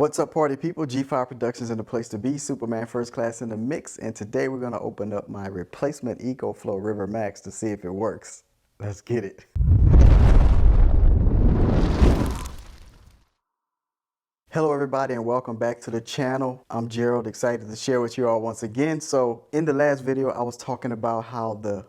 What's up, party people? G5 Productions in the place to be. Superman First Class in the mix. And today we're going to open up my replacement Ecoflow River Max to see if it works. Let's get it. Hello everybody and welcome back to the channel. I'm Gerald, excited to share with you all once again. So in the last video, I was talking about how the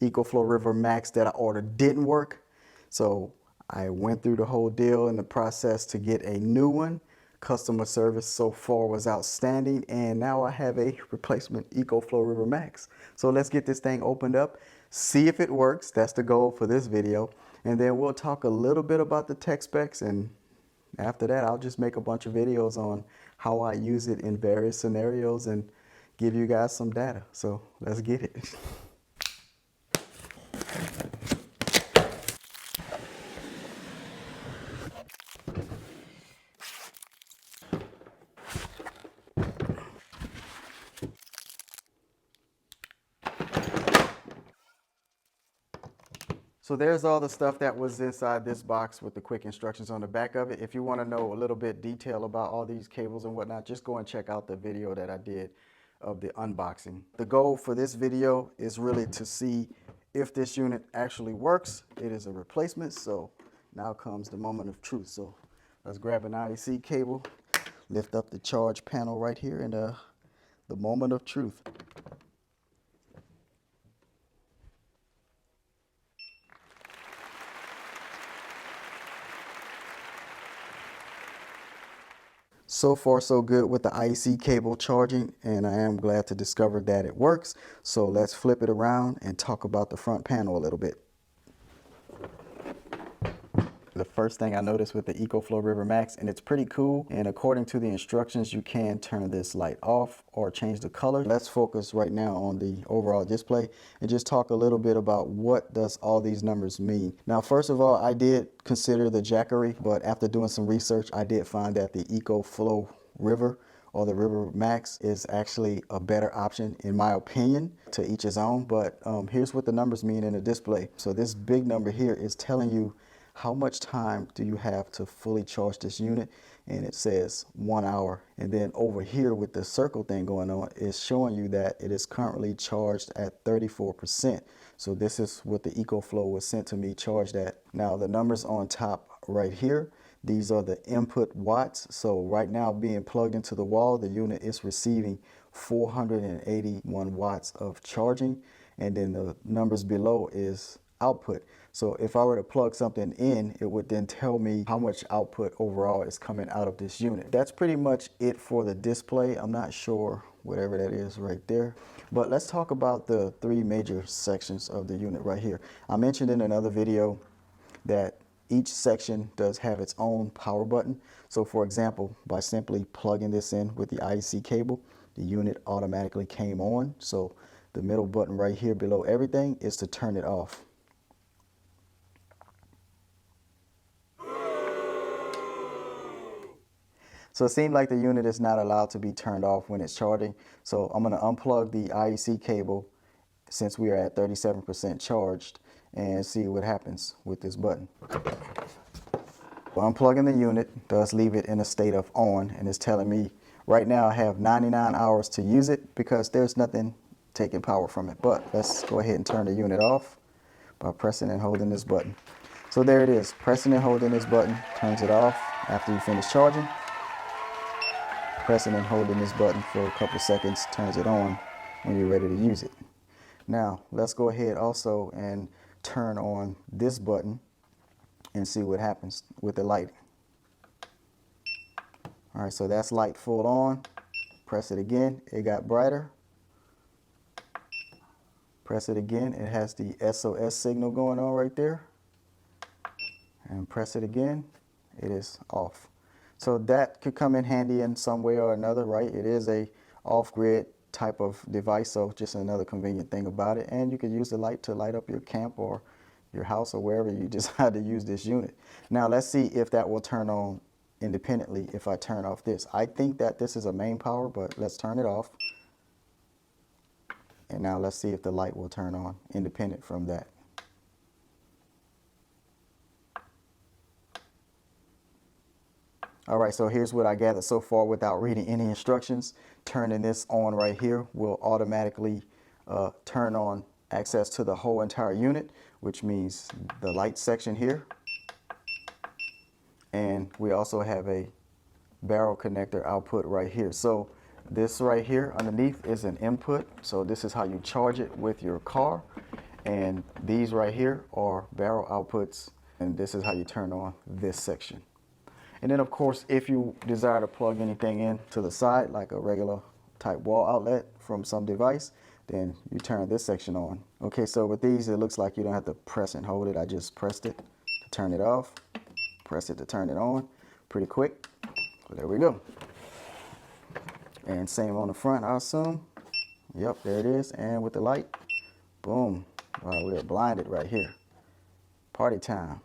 Ecoflow River Max that I ordered didn't work. So I went through the whole deal in the process to get a new one. Customer service so far was outstanding, and now I have a replacement Ecoflow River Max. So let's get this thing opened up, see if it works. That's the goal for this video. And then we'll talk a little bit about the tech specs, and after that, I'll just make a bunch of videos on how I use it in various scenarios and give you guys some data. So let's get it. So there's all the stuff that was inside this box with the quick instructions on the back of it. If you want to know a little bit detail about all these cables and whatnot, just go and check out the video that I did of the unboxing. The goal for this video is really to see if this unit actually works. It is a replacement, so now comes the moment of truth. So let's grab an IEC cable, lift up the charge panel right here, and the moment of truth. So far so good with the IEC cable charging, and I am glad to discover that it works. So let's flip it around and talk about the front panel a little bit. The first thing I noticed with the Ecoflow River Max, and it's pretty cool, and according to the instructions, you can turn this light off or change the color. Let's focus right now on the overall display and just talk a little bit about what does all these numbers mean. Now, first of all, I did consider the Jackery, but after doing some research, I did find that the Ecoflow River or the River Max is actually a better option in my opinion. To each his own, but here's what the numbers mean in the display. So this big number here is telling you how much time do you have to fully charge this unit, and it says 1 hour. And then over here with the circle thing going on, is showing you that it is currently charged at 34%. So this is what the Ecoflow was sent to me charged at. Now the numbers on top right here, these are the input watts. So right now being plugged into the wall, the unit is receiving 481 watts of charging, and then the numbers below is output. So if I were to plug something in, it would then tell me how much output overall is coming out of this unit. That's pretty much it for the display. I'm not sure whatever that is right there, but let's talk about the three major sections of the unit right here. I mentioned in another video that each section does have its own power button. So for example, by simply plugging this in with the IEC cable, the unit automatically came on. So the middle button right here below everything is to turn it off. So it seemed like the unit is not allowed to be turned off when it's charging. So I'm going to unplug the IEC cable since we are at 37% charged and see what happens with this button. Well, unplugging the unit does leave it in a state of on, and it's telling me right now I have 99 hours to use it because there's nothing taking power from it. But let's go ahead and turn the unit off by pressing and holding this button. So there it is. Pressing and holding this button turns it off after you finish charging. Pressing and holding this button for a couple seconds turns it on when you're ready to use it. Now let's go ahead also and turn on this button and see what happens with the light. All right, so that's light full on. Press it again, it got brighter. Press it again, it has the SOS signal going on right there. And press it again, it is off. So that could come in handy in some way or another, right? It is a off-grid type of device, so just another convenient thing about it. And you could use the light to light up your camp or your house or wherever you decide to use this unit. Now let's see if that will turn on independently if I turn off this. I think that this is a main power, but let's turn it off. And now let's see if the light will turn on independent from that. All right, so here's what I gathered so far without reading any instructions. Turning this on right here will automatically turn on access to the whole entire unit, which means the light section here. And we also have a barrel connector output right here. So this right here underneath is an input. So this is how you charge it with your car. And these right here are barrel outputs. And this is how you turn on this section. And then of course, if you desire to plug anything in to the side, like a regular type wall outlet from some device, then you turn this section on. Okay, so with these, it looks like you don't have to press and hold it. I just pressed it to turn it off, press it to turn it on. Pretty quick. So there we go. And same on the front, I assume. Yep, there it is. And with the light, boom. Wow, we are blinded right here. Party time.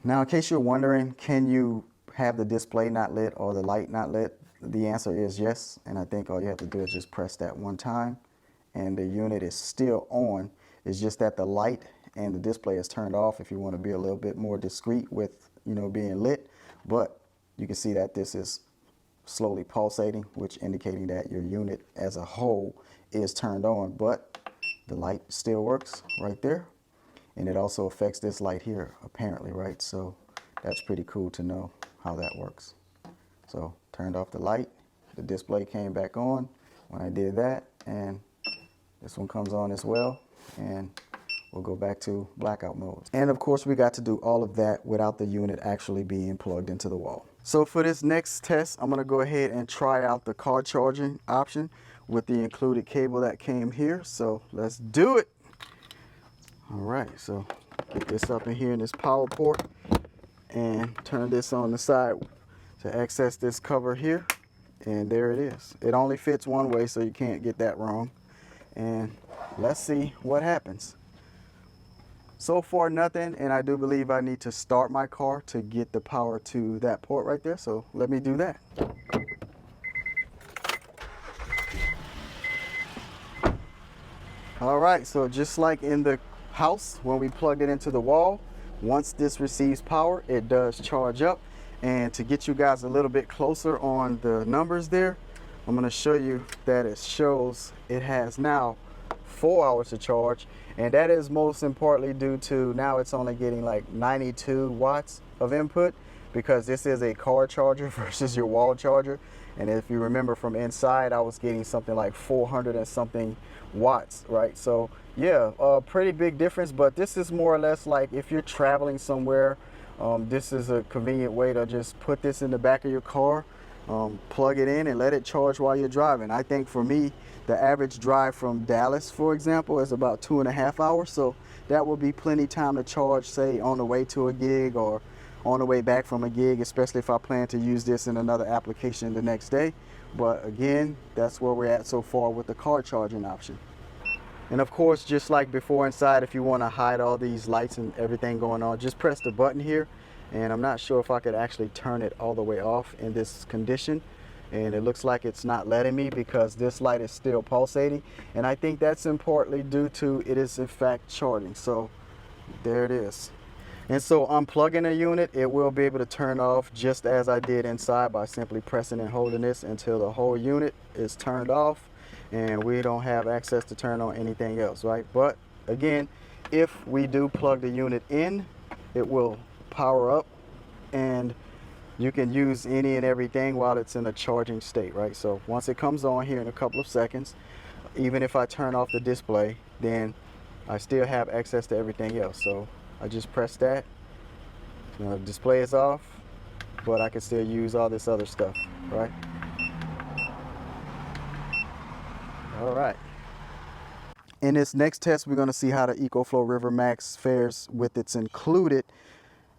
Now, in case you're wondering, can you have the display not lit or the light not lit? The answer is yes. And I think all you have to do is just press that one time and the unit is still on. It's just that the light and the display is turned off if you want to be a little bit more discreet with, being lit. But you can see that this is slowly pulsating, which indicating that your unit as a whole is turned on, but the light still works right there. And it also affects this light here, apparently, right? So that's pretty cool to know how that works. So turned off the light, the display came back on when I did that, and this one comes on as well, and we'll go back to blackout mode. And of course, we got to do all of that without the unit actually being plugged into the wall. So for this next test, I'm gonna go ahead and try out the car charging option with the included cable that came here. So let's do it. All right, so get this up in here in this power port and turn this on the side to access this cover here. And there it is. It only fits one way, so you can't get that wrong. And let's see what happens. So far, nothing, and I do believe I need to start my car to get the power to that port right there, so let me do that. All right, so just like in the house, when we plugged it into the wall, once this receives power, it does charge up. And to get you guys a little bit closer on the numbers there, I'm gonna show you that it shows it has now 4 hours to charge, and that is most importantly due to now it's only getting like 92 watts of input, because this is a car charger versus your wall charger. And if you remember from inside, I was getting something like 400 and something watts, right? So yeah, a pretty big difference, but this is more or less like if you're traveling somewhere, this is a convenient way to just put this in the back of your car, plug it in and let it charge while you're driving. I think for me, the average drive from Dallas, for example, is about 2.5 hours. So that will be plenty time to charge, say on the way to a gig or on the way back from a gig, especially if I plan to use this in another application the next day. But again, that's where we're at so far with the car charging option. And of course, just like before inside, if you want to hide all these lights and everything going on, just press the button here. And I'm not sure if I could actually turn it all the way off in this condition. And it looks like it's not letting me because this light is still pulsating. And I think that's importantly due to it is in fact charging. So there it is. And so unplugging the unit, it will be able to turn off just as I did inside by simply pressing and holding this until the whole unit is turned off and we don't have access to turn on anything else, right? But again, if we do plug the unit in, it will power up and you can use any and everything while it's in a charging state, right? So once it comes on here in a couple of seconds, even if I turn off the display, then I still have access to everything else. So I just press that, the display is off, but I can still use all this other stuff, right? All right. In this next test, we're gonna see how the Ecoflow River Max fares with its included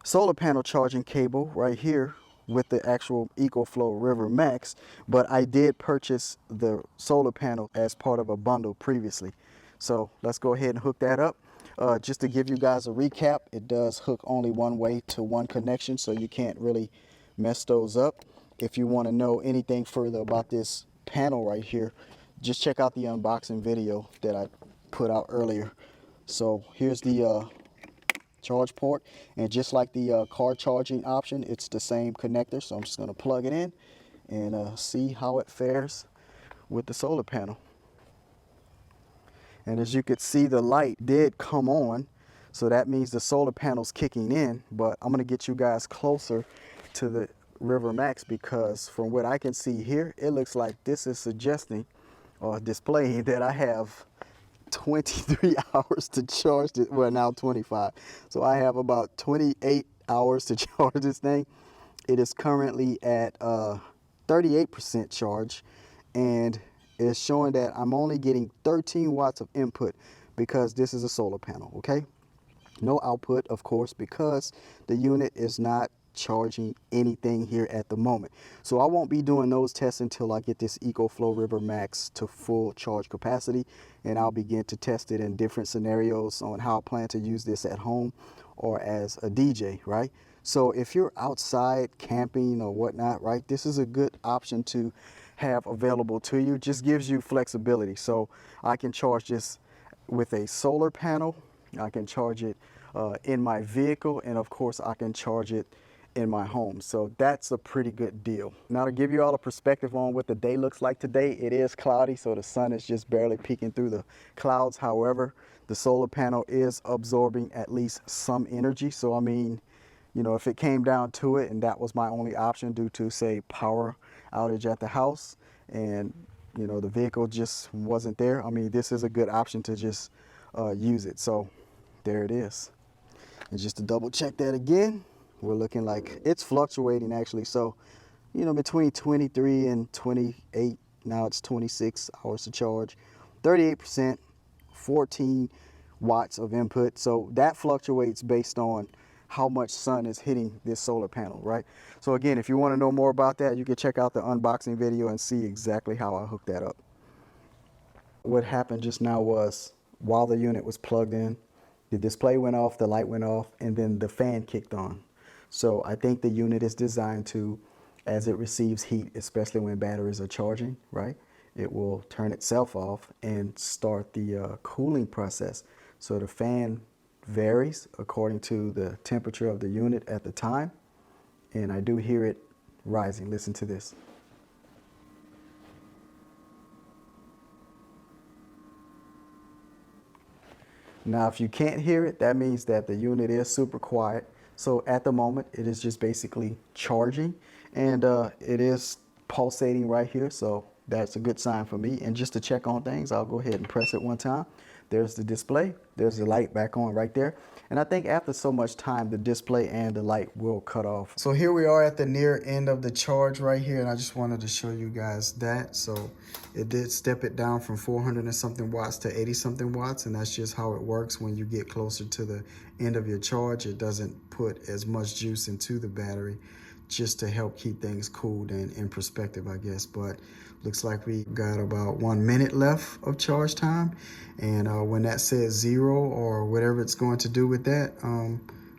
solar panel charging cable right here with the actual Ecoflow River Max, but I did purchase the solar panel as part of a bundle previously. So let's go ahead and hook that up. Just to give you guys a recap, it does hook only one way to one connection, so you can't really mess those up. If you want to know anything further about this panel right here, just check out the unboxing video that I put out earlier. So here's the charge port. And just like the car charging option, it's the same connector. So I'm just going to plug it in and see how it fares with the solar panel. And as you could see, the light did come on. So that means the solar panel's kicking in. But I'm going to get you guys closer to the River Max, because from what I can see here, it looks like this is suggesting or displaying that I have 23 hours to charge it. Well, now 25. So I have about 28 hours to charge this thing. It is currently at 38% charge, and it's showing that I'm only getting 13 watts of input because this is a solar panel, okay? No output, of course, because the unit is not charging anything here at the moment. So I won't be doing those tests until I get this Ecoflow River Max to full charge capacity, and I'll begin to test it in different scenarios on how I plan to use this at home or as a DJ, right? So if you're outside camping or whatnot, right, this is a good option to have available to you. Just gives you flexibility. So I can charge this with a solar panel, I can charge it in my vehicle, and of course I can charge it in my home. So that's a pretty good deal. Now, to give you all a perspective on what the day looks like today, it is cloudy, so the sun is just barely peeking through the clouds. However, the solar panel is absorbing at least some energy. So I mean, you know, if it came down to it and that was my only option due to, say, power outage at the house, and you know, the vehicle just wasn't there, I mean, this is a good option to just use it. So there it is. And just to double check that again, we're looking like it's fluctuating actually. So, you know, between 23 and 28, now it's 26 hours to charge, 38%, 14 watts of input. So that fluctuates based on how much sun is hitting this solar panel, right? So again, if you want to know more about that, you can check out the unboxing video and see exactly how I hooked that up. What happened just now was, while the unit was plugged in, the display went off, the light went off, and then the fan kicked on. So I think the unit is designed to, as it receives heat, especially when batteries are charging, right, it will turn itself off and start the cooling process. So the fan varies according to the temperature of the unit at the time, and I do hear it rising. Listen to this. Now, if you can't hear it, that means that the unit is super quiet. So at the moment, it is just basically charging, and it is pulsating right here. So that's a good sign for me. And just to check on things, I'll go ahead and press it one time. There's the display. There's the light back on right there. And I think after so much time, the display and the light will cut off. So here we are at the near end of the charge right here. And I just wanted to show you guys that. So it did step it down from 400 and something watts to 80 something watts. And that's just how it works when you get closer to the end of your charge. It doesn't put as much juice into the battery, just to help keep things cooled and in perspective, I guess. But looks like we got about 1 minute left of charge time. And when that says 0 or whatever it's going to do with that,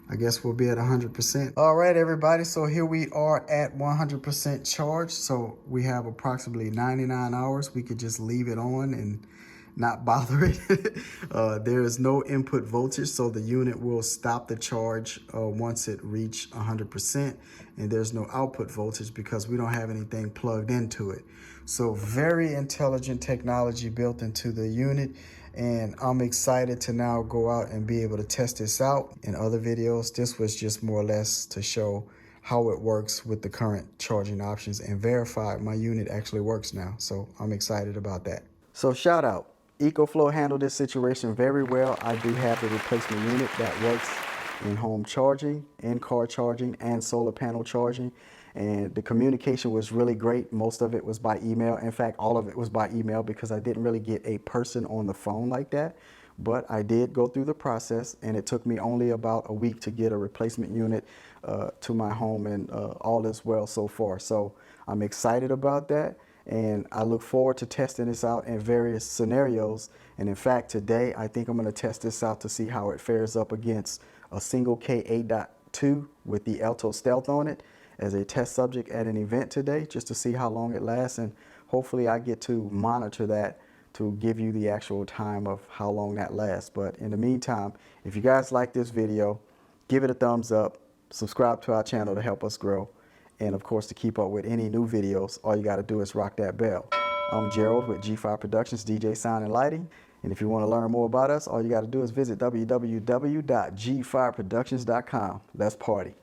I guess we'll be at 100%. All right, everybody. So here we are at 100% charge. So we have approximately 99 hours. We could just leave it on and not bother it. There is no input voltage, so the unit will stop the charge once it reaches 100%. And there's no output voltage because we don't have anything plugged into it. So very intelligent technology built into the unit. And I'm excited to now go out and be able to test this out in other videos. This was just more or less to show how it works with the current charging options and verify my unit actually works now. So I'm excited about that. So shout out. Ecoflow handled this situation very well. I do have the replacement unit that works in home charging, in car charging, and solar panel charging. And the communication was really great. Most of it was by email. In fact, all of it was by email because I didn't really get a person on the phone like that. But I did go through the process, and it took me only about a week to get a replacement unit to my home, and all is well so far. So I'm excited about that. And I look forward to testing this out in various scenarios. And in fact, today, I think I'm going to test this out to see how it fares up against a single K 8.2 with the Alto Stealth on it as a test subject at an event today, just to see how long it lasts. And hopefully I get to monitor that to give you the actual time of how long that lasts. But in the meantime, if you guys like this video, give it a thumbs up, subscribe to our channel to help us grow. And of course, to keep up with any new videos, all you got to do is rock that bell. I'm Gerald with G5 Productions, DJ Sound and Lighting. And if you want to learn more about us, all you got to do is visit www.g5productions.com. Let's party.